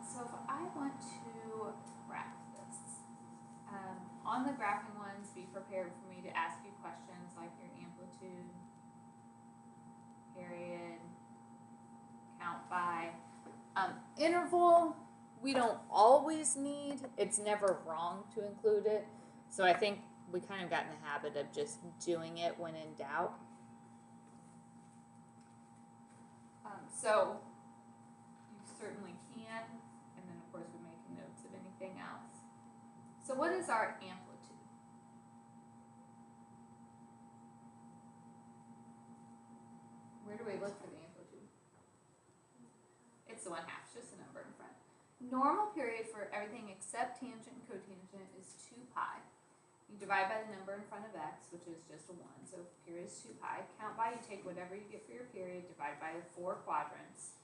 So if I want to graph this, on the graphing ones, be prepared for me to ask you questions like your amplitude, period, count by. Interval, we don't always need. It's never wrong to include it. So I think we kind of got in the habit of just doing it when in doubt. So you certainly can, and then of course we make notes of anything else. So what is our amplitude? Where do we look for the amplitude? It's the 1/2, it's just a number in front. Normal period for everything except tangent and cotangent is 2 pi. You divide by the number in front of x, which is just a 1, so period is 2 pi. Count by, you take whatever you get for your period, divide by the 4 quadrants,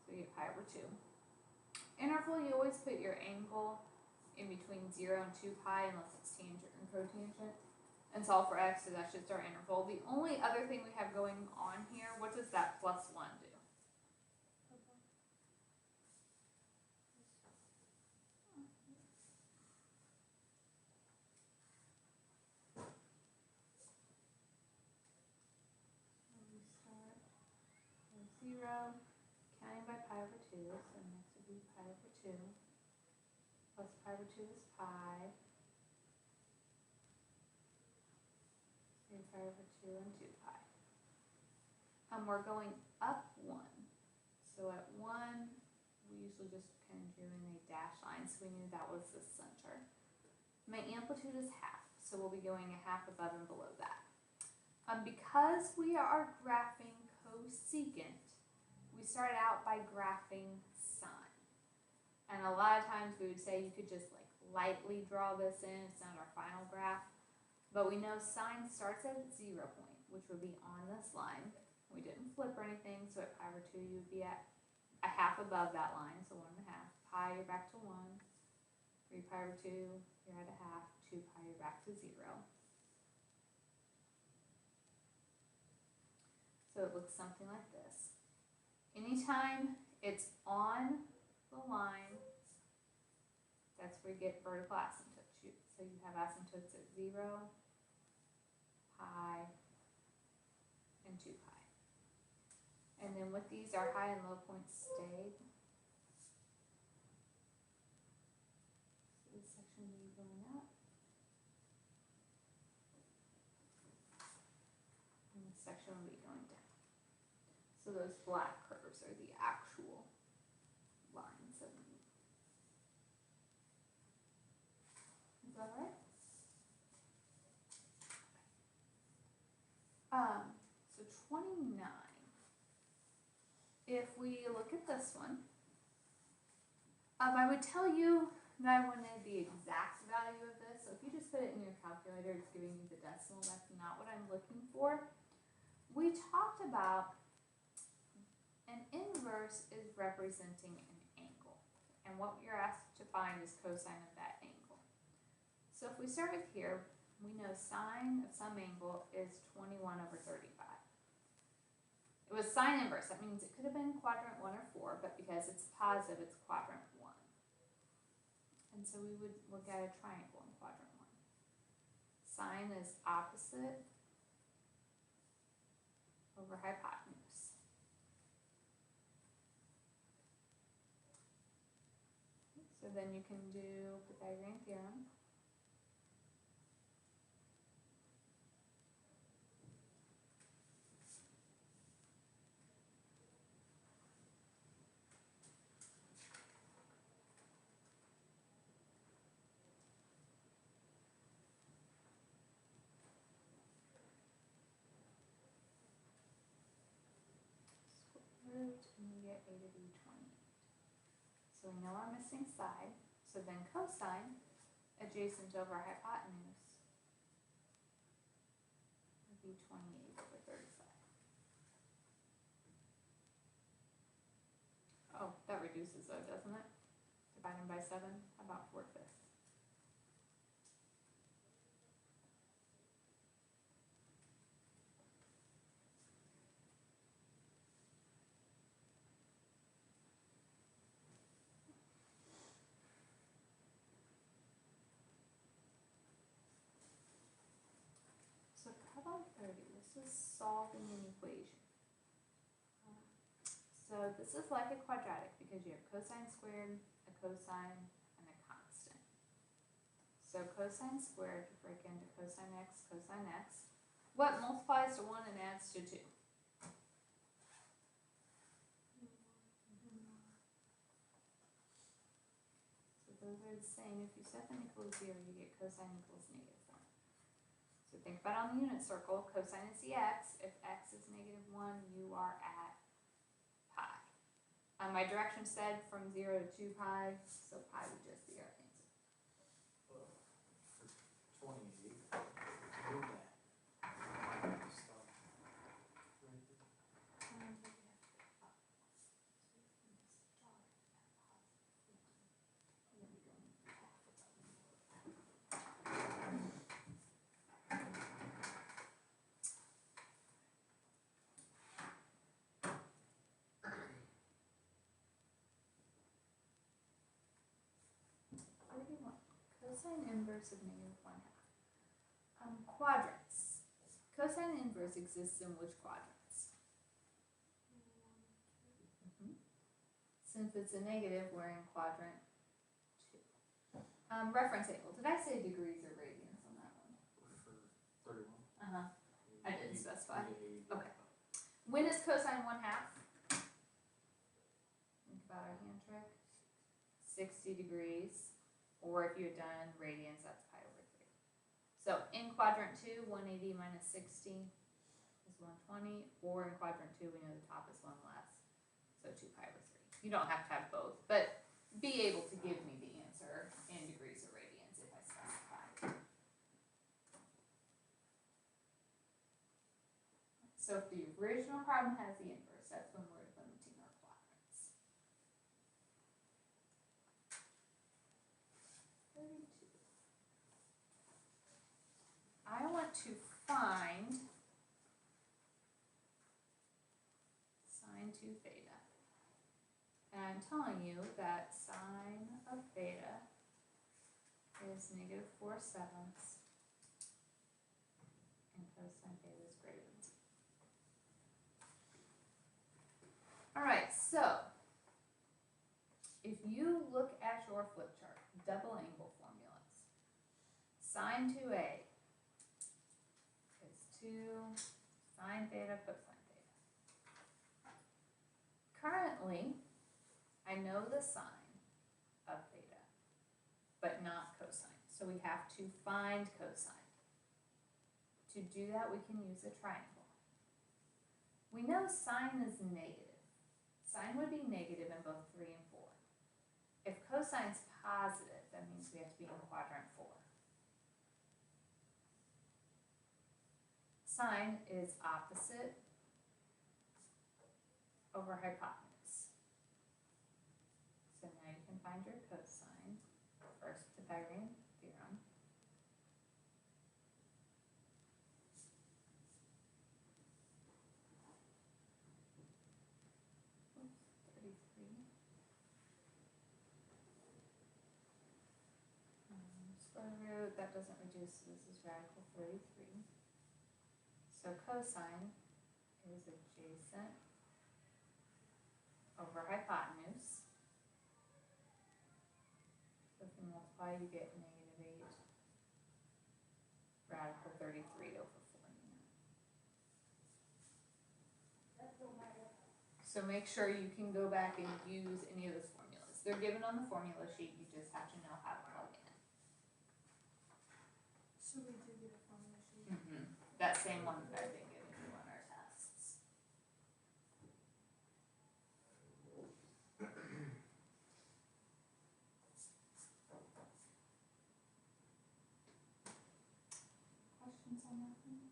so you get pi over 2. Interval, you always put your angle in between 0 and 2 pi unless it's tangent and cotangent, and solve for x, so that's just our interval. The only other thing we have going on here, what does that plus 1 do? We start with 0, counting by pi over 2, so next would be pi over 2, plus pi over 2 is pi, so pi over 2 and 2 pi. We're going up 1, so at 1, we usually just kind of drew in a dash line, so we knew that was the center. My amplitude is 1/2, so we'll be going a 1/2 above and below that. Because we are graphing cosecant, we start out by graphing sine. And a lot of times we would say you could just like lightly draw this in, it's not our final graph. But we know sine starts at 0 point, which would be on this line. We didn't flip or anything, so at pi over 2 you would be at a 1/2 above that line, so 1.5. Pi, you're back to 1. 3 pi over 2, you're at a 1/2. 2 pi, you're back to 0. So it looks something like this. Anytime it's on the line, that's where you get vertical asymptotes. So you have asymptotes at 0, pi, and 2 pi. And then with these, our high and low points stayed. So this section will be going up. And this section will be going down. So those black curves are the actual lines of the. Is that right? So 29. If we look at this one, I would tell you that I wanted the exact value of this. So if you just put it in your calculator, it's giving you the decimal. That's not what I'm looking for. We talked about an inverse is representing an angle. And what you're asked to find is cosine of that angle. So if we start with here, we know sine of some angle is 21 over 35. It was sine inverse. That means it could have been quadrant 1 or 4, but because it's positive, it's quadrant 1. And so we would look at a triangle in quadrant 1. Sine is opposite over hypotenuse. So then you can do Pythagorean theorem. And we get a to b 28. So we know our missing side. So then cosine adjacent over hypotenuse would be 28 over 35. Oh, that reduces though, doesn't it? Dividing by 7, about 4/5. with solving an equation. So this is like a quadratic because you have cosine squared, a cosine, and a constant. So cosine squared, break into cosine x, what multiplies to 1 and adds to 2? So those are the same. If you set them equal to 0, you get cosine equals -1. So think about on the unit circle, cosine is the x. If x is -1, you are at pi. My direction said from 0 to 2 pi, so pi would just be our answer. For 28, do that. Stop right there. What do you want? Cosine inverse of -1/2. Quadrants. Cosine inverse exists in which quadrants? Since it's a negative, we're in quadrant 2. Reference angle. Did I say degrees or radians on that one? For 31. Uh-huh. I didn't specify. Yeah. Okay. When is cosine 1/2? Think about our hand trick. 60 degrees. Or if you had done radians, that's pi over 3. So in quadrant 2, 180 minus 60 is 120. Or in quadrant 2, we know the top is 1 less. So 2 pi over 3. You don't have to have both, but be able to give me the answer in degrees or radians if I specify. So if the original problem has the inverse, that's when we're limiting our quadrants. 32. I want to find sine 2 theta. And I'm telling you that sine of theta is -4/7 and cosine theta is greater than 0. Alright, so if you look at your flip chart, double angle formulas, sine 2a is 2 sine theta cosine theta. Currently, I know the sine of theta, but not cosine. So we have to find cosine. To do that, we can use a triangle. We know sine is negative. Sine would be negative in both 3 and 4. If cosine's positive, that means we have to be in quadrant 4. Sine is opposite over hypotenuse. So now you can find your cosine. First Pythagorean theorem. Oops, 33. Square root, that doesn't reduce, so this is radical 33. So cosine is adjacent over hypotenuse. So if you multiply, you get -8 radical 33 over 49. So make sure you can go back and use any of those formulas. They're given on the formula sheet, you just have to know how to plug in. So we do get a formula sheet. That same one that I've been giving you on our tests. Questions on that one?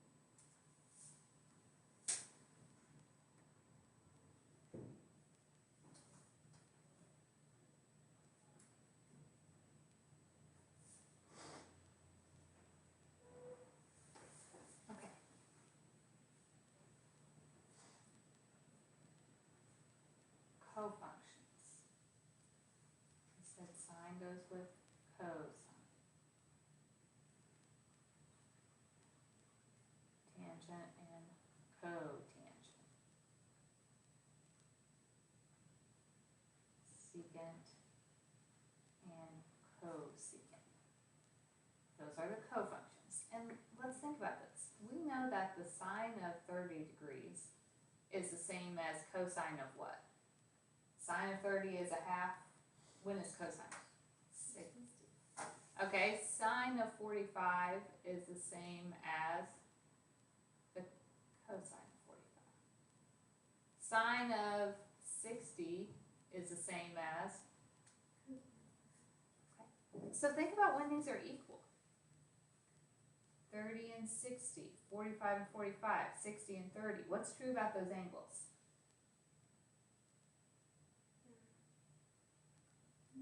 Okay. Cofunctions. I said sine goes with cosine. Tangent and cotangent. Secant and cosecant. Those are the cofunctions. And let's think about this. We know that the sine of 30 degrees is the same as cosine of what? Sine of 30 is a half. When is cosine? 60. Okay, sine of 45 is the same as the cosine of 45. Sine of 60 is the same as, okay. So think about when these are equal. 30 and 60, 45 and 45, 60 and 30. What's true about those angles?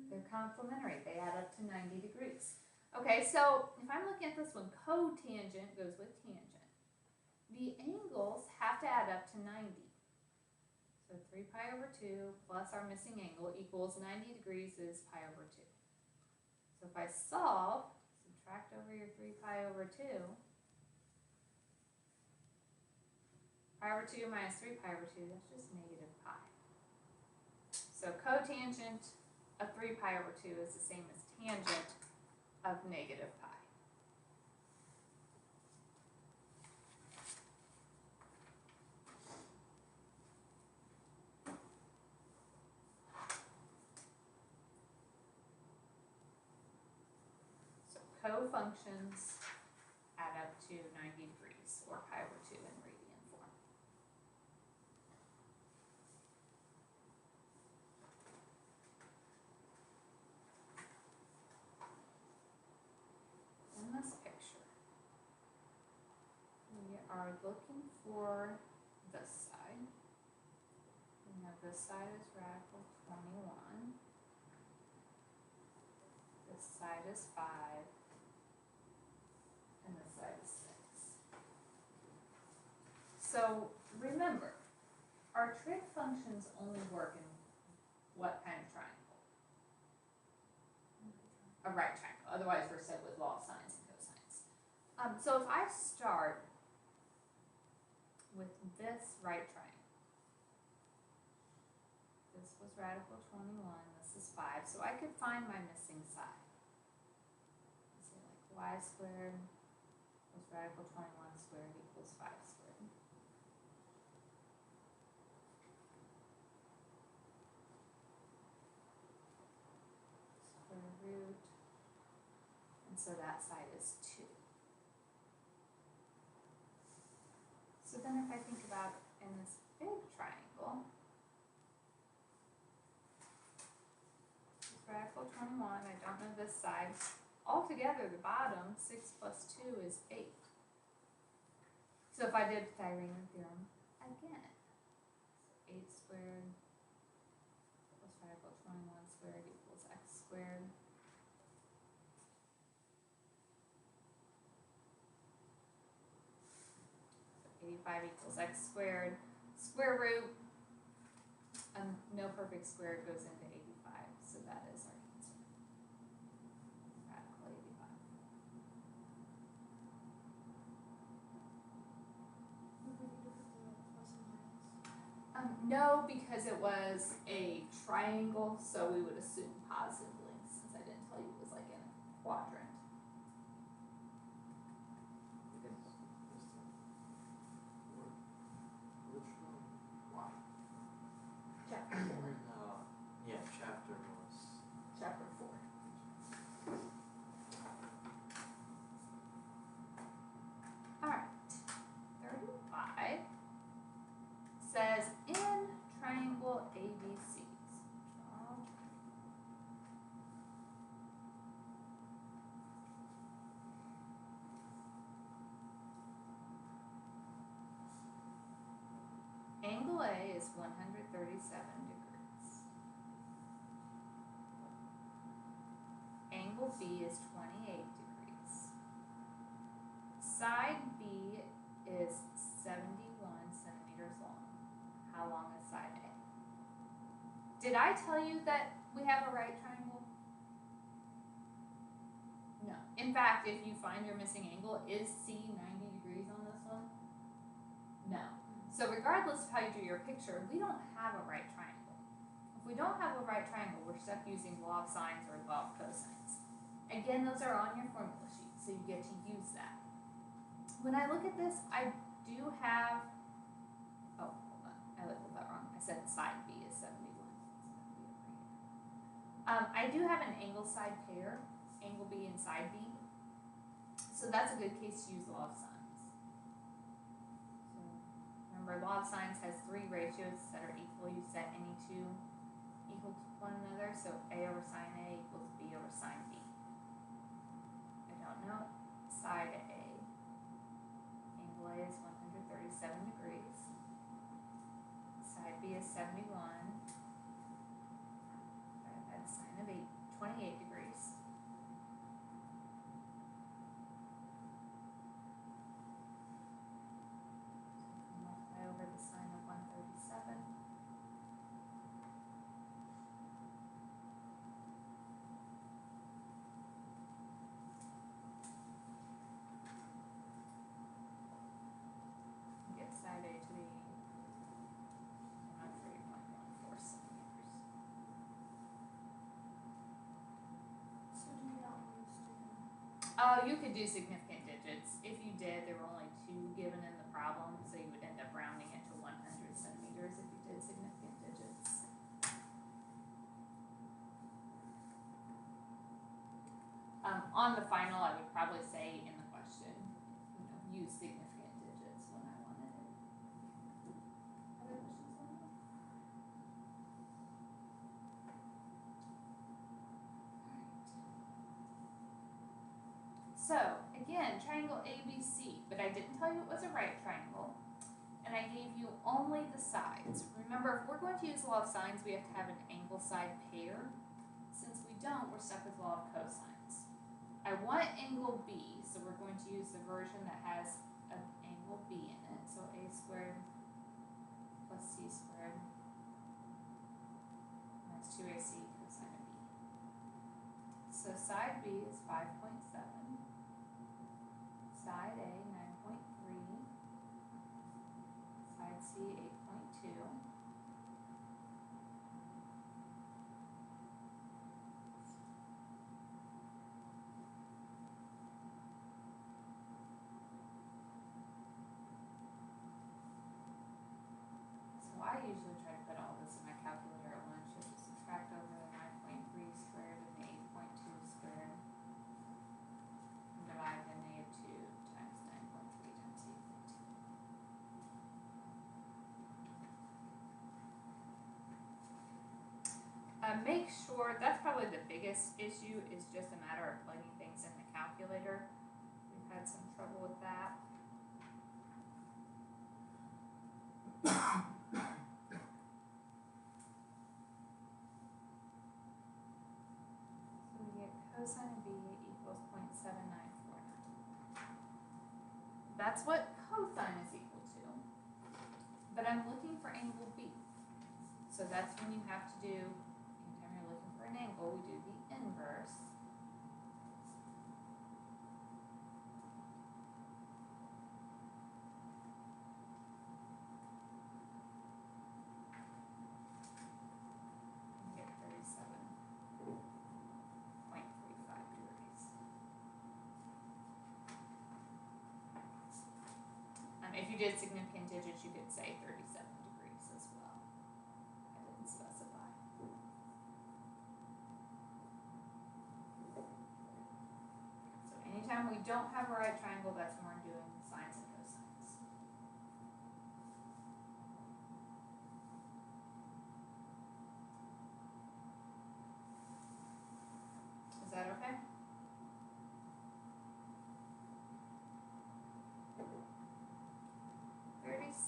They're complementary. They add up to 90 degrees. Okay, so if I'm looking at this one, cotangent goes with tangent. The angles have to add up to 90. So 3 pi over 2 plus our missing angle equals 90 degrees is pi over 2. So if I solve, subtract over your 3 pi over 2. Pi over 2 minus 3 pi over 2, that's just negative pi. So cotangent of 3 pi over 2 is the same as tangent of negative pi. So cofunctions add up to 90 degrees, or pi over 2 in radian form. In this picture, we are looking for this side. We know this side is radical 21. This side is 5. And this side is 6. So remember, our trig functions only work in what kind of triangle? A right triangle. Otherwise, we're set with law of sines and cosines. So if I start with this right triangle, this was radical 21, this is 5, so I could find my missing side. So like y squared plus radical 21 squared equals 5 squared. Square root. And so that side is 2. So then if I think about in this big triangle, this radical 21, I don't know this side. Altogether, the bottom, 6 plus 2 is 8. So if I did Pythagorean theorem again, so 8 squared plus radical 21 squared equals x squared. So 85 equals x squared. Square root, no perfect square goes into 85, so that is our answer. Radical 85. We need to put the plus and minus. No, because it was a triangle, so we would assume positively, since I didn't tell you it was like in a quadrant. Which one? Why? Chapter 4. Yeah, chapter was. Chapter 4. Alright. 35 says in triangle ABCs. Draw angle A is 137 degrees. Angle B is 28 degrees. Side B is 71 centimeters long. How long is side A? Did I tell you that we have a right triangle? No. In fact, if you find your missing angle, is C 90 degrees on this one? No. So regardless of how you do your picture, we don't have a right triangle. If we don't have a right triangle, we're stuck using law of sines or law of cosines. Again, those are on your formula sheet, so you get to use that. When I look at this, I do have, oh, hold on, I labeled that wrong. I said side B is 71. I do have an angle side pair, angle B and side B. So that's a good case to use law of sines. So remember, law of sines has three ratios that are equal. You set any two equal to one another. So A over sine A equals B over sine B. I don't know. Side A. Angle A is 137 degrees. Side B is 71. That's sine of 28 degrees. Multiply over the sine of 137. Get side A to be 103.14 centimeters. So do you not use student? You could do significant digits. If you did, there were only two given in the problem, so you would end up rounding it to 100 centimeters if you did significant digits. On the final, I would probably say in the question, use significant digits when I wanted it. Other questions on that? So, again, triangle ABC, but I didn't tell you it was a right triangle, and I gave you only the sides. Remember, if we're going to use law of sines, we have to have an angle side pair. Since we don't, we're stuck with law of cosines. I want angle B, so we're going to use the version that has an angle B in it, so A squared plus C squared, and that's 2AC cosine of B. So side B is 5.7. Side A, 9.3, side C, 8.2. So I usually try to put all this in my calculator at once. You have to subtract over the 9.3 squared and the 8.2 squared. And divide the -2 times 9.3 times 8.2. Make sure, that's probably the biggest issue, is just a matter of plugging things in the calculator. We've had some trouble with that. So we get cosine of B equals 0.7949. That's what cosine is equal to. But I'm looking for angle B. So that's when you have to do, anytime you're looking for an angle, we do the inverse. And get 37.35 degrees. If you did significant digits, you could say 37 degrees as well. I didn't specify. So anytime we don't have a right triangle, that's when we're doing sines and cosines. Is that okay?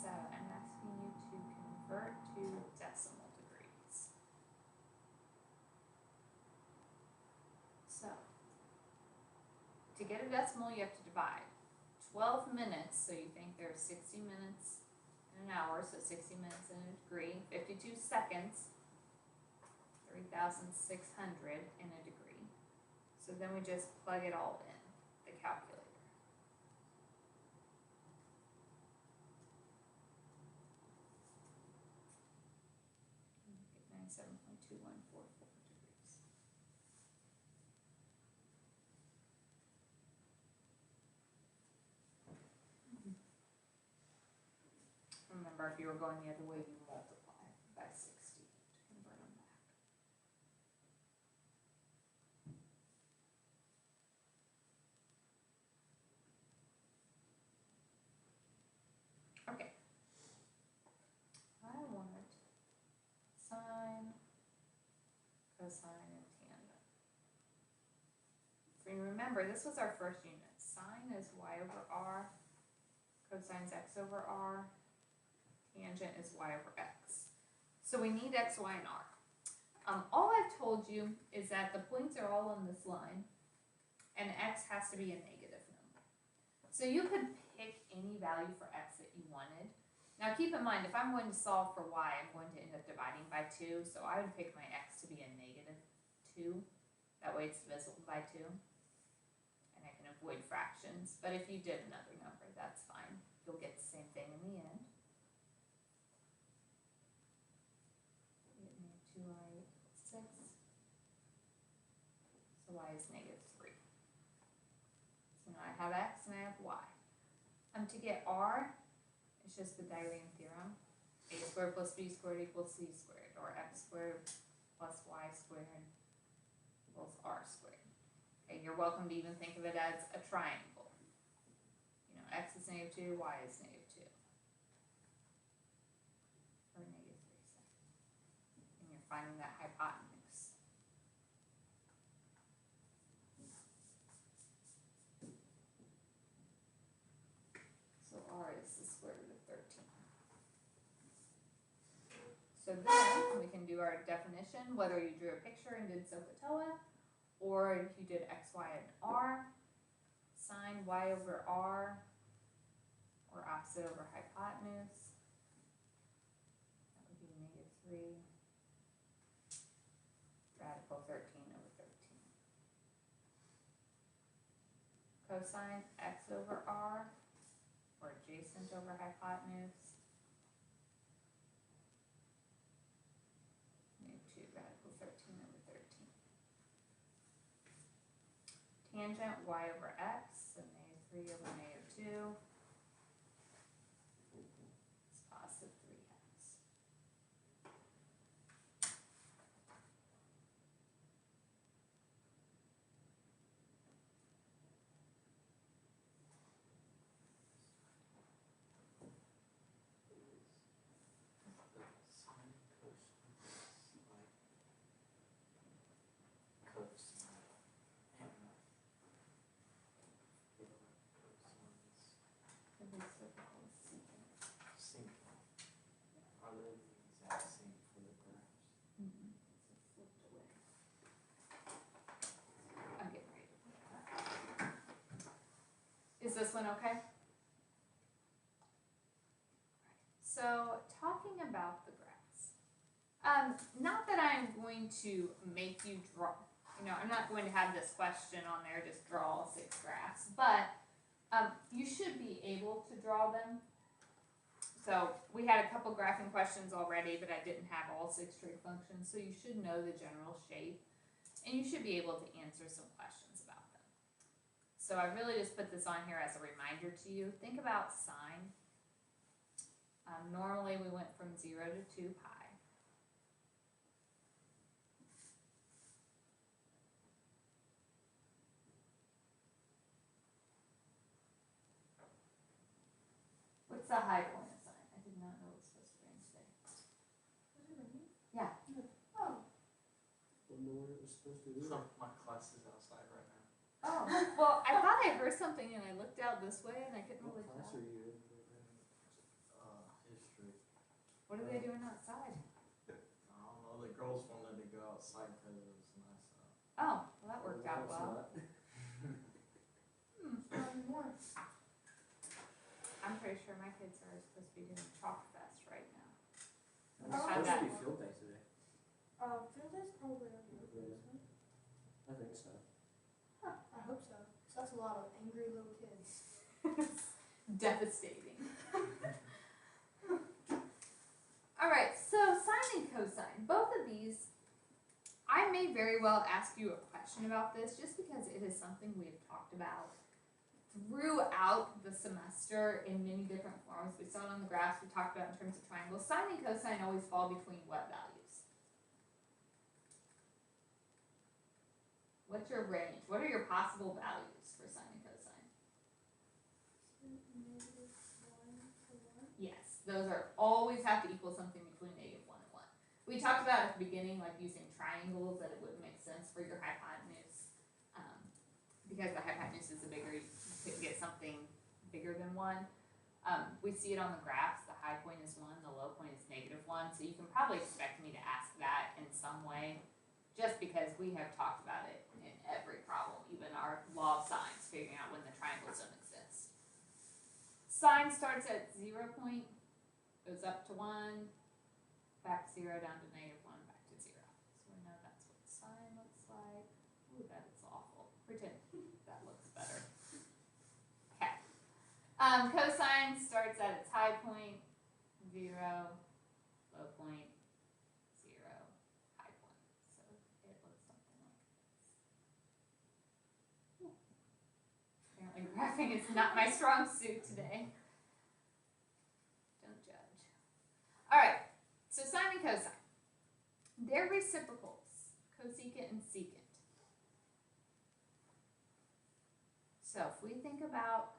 I'm asking you to convert to decimal degrees. So, to get a decimal, you have to divide 12 minutes, so you think there's 60 minutes in an hour, so 60 minutes in a degree, 52 seconds, 3,600 in a degree. So then we just plug it all in the calculator. Or if you were going the other way, you multiply by 60 to convert them back. Okay. I want sine, cosine, and tangent. So you remember, this was our first unit. Sine is y over r, cosine is x over r, tangent is y over x. So we need x, y, and r. All I've told you is that the points are all on this line, and x has to be a negative number. So you could pick any value for x that you wanted. Now keep in mind, if I'm going to solve for y, I'm going to end up dividing by 2, so I would pick my x to be a negative 2. That way it's divisible by 2. And I can avoid fractions. But if you did another number, that's fine. You'll get the same thing in the end. You get negative 2y equals 6. So y is negative 3. So now I have x and I have y. To get r, it's just the Pythagorean theorem. A squared plus b squared equals c squared, or x squared plus y squared equals r squared. Okay, you're welcome to even think of it as a triangle. You know, x is negative 2, y is negative 2. Or negative 3, sorry. And you're finding that hypotenuse. So r is the square root of 13. So then we can do our definition, whether you drew a picture and did SOHCAHTOA, or if you did x, y, and r, sine y over r, or opposite over hypotenuse. That would be negative 3 radical 13 over 13. Cosine x over r, or adjacent over hypotenuse. Negative 2 radical 13 over 13. Tangent y over x, so negative 3 over negative 2. It's positive 3x. Sine, cosine, like cosine, and cosines, secant. Are they the exact same for the graphs? It's flipped away. I'm getting ready to put that. Is this one okay? So, talking about the graphs. Not that I'm going to make you draw, I'm not going to have this question on there, just draw all 6 graphs, but you should be able to draw them. So, we had a couple graphing questions already, but I didn't have all 6 trig functions, so you should know the general shape, and you should be able to answer some questions about them. So, I really just put this on here as a reminder to you. Think about sine. Normally we went from 0 to 2 pi. What's the high point of sine? I did not know it was supposed to rain today. Was it raining? Yeah. Oh. Wouldn't know what it was supposed to do. My class is outside right now. Oh, well, I thought I heard something and I looked out this way and I couldn't What really class tell. are you in? History. What are they doing outside? I don't know, the girls wanted to go outside because it was nice out. Oh, well that worked out It's well. not. Not anymore. I'm pretty sure my kids are supposed to be doing Chalk Fest right now. It's Oh. supposed that- to be field day today. Field day's probably on your Really? isn't it? I think so. I hope so. So that's a lot of angry little kids. Devastating. Alright, so sine and cosine. Both of these, I may very well ask you a question about this just because it is something we have talked about throughout the semester in many different forms. We saw it on the graphs, we talked about in terms of triangles. Sine and cosine always fall between what values? What's your range? What are your possible values for sine and cosine? Yes, those are always have to equal something between -1 and 1. We talked about at the beginning, like using triangles, that it wouldn't make sense for your hypotenuse, because the hypotenuse is bigger, you could get something bigger than 1. We see it on the graphs, the high point is 1, the low point is -1, so you can probably expect me to ask that in some way, just because we have talked about it in every problem, even our law of sines, figuring out when the triangles don't exist. Sine starts at 0 point, goes up to 1, back to 0, down to -1, back to 0. So we know that's what sine looks like. Ooh, that is awful. Pretend that looks better. Okay. Cosine starts at its high point, 0, low point, 0, high point. So it looks something like this. Ooh. Apparently graphing is not my strong suit today. Don't judge. Alright, so sine and cosine. They're reciprocals, cosecant and secant. So if we think about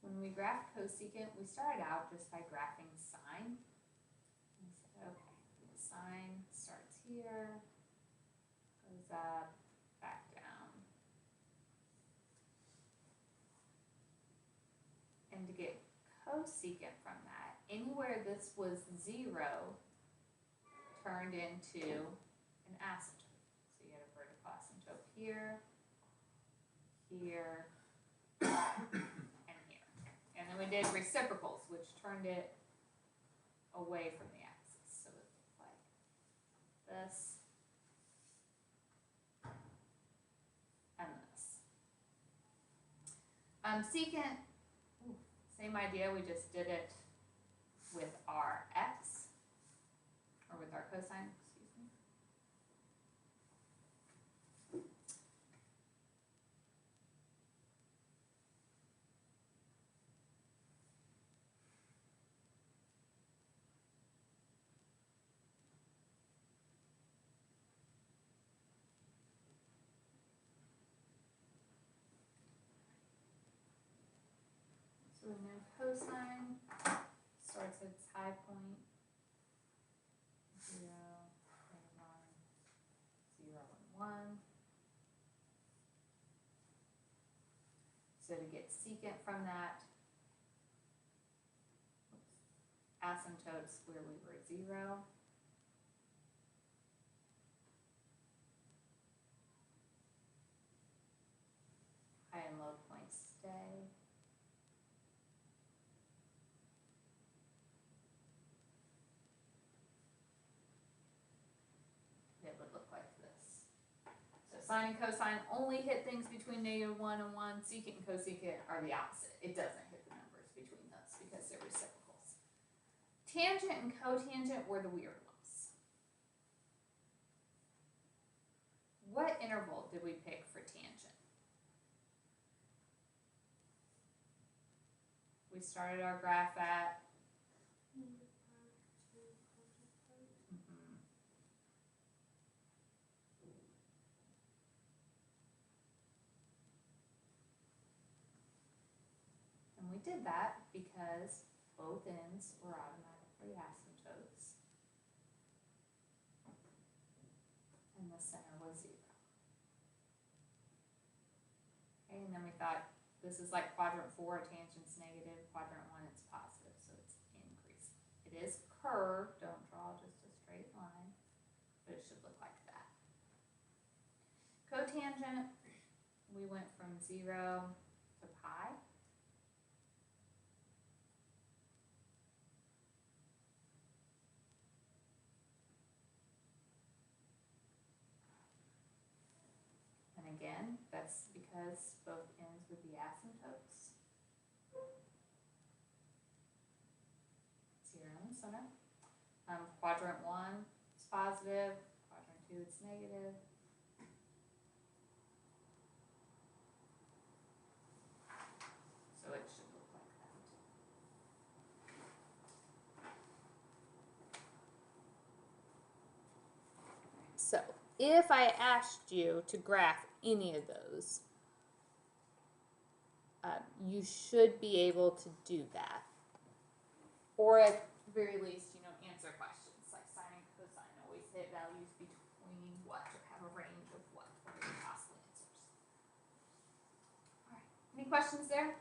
when we graphed cosecant, we started out just by graphing sine. We said, okay, the sine starts here, goes up, back down. And to get cosecant from that, anywhere this was 0 turned into an asymptote. So you had a vertical asymptote here, here, and here. And then we did reciprocals, which turned it away from the axis. So it looked like this and this. Secant, same idea, we just did it with our x, or with our cosine, excuse me. So we know cosine starts at its high point, 0, 1, 0, and 1. So to get secant from that, asymptotes where we were 0. High and low points stay. It would look like this. So sine and cosine only hit things between -1 and 1. Secant and cosecant are the opposite. It doesn't hit the numbers between those because they're reciprocals. Tangent and cotangent were the weird ones. What interval did we pick for tangent? We started our graph at and we did that because both ends were automatically asymptotes and the center was 0. Okay, and then we thought this is like quadrant 4, tangent's negative, quadrant 1 it's positive, so it's increasing. It is curved, don't draw just a straight line, but it should look like that. Cotangent, we went from 0 to pi. And again, that's because both ends would be asymptotes. center. Quadrant 1 is positive, quadrant 2 it's negative. So it should look like that. So if I asked you to graph any of those, you should be able to do that. Or at the very least, answer questions like sine and cosine. Always hit values between what, or have a range of what are your possible answers. All right. Any questions there?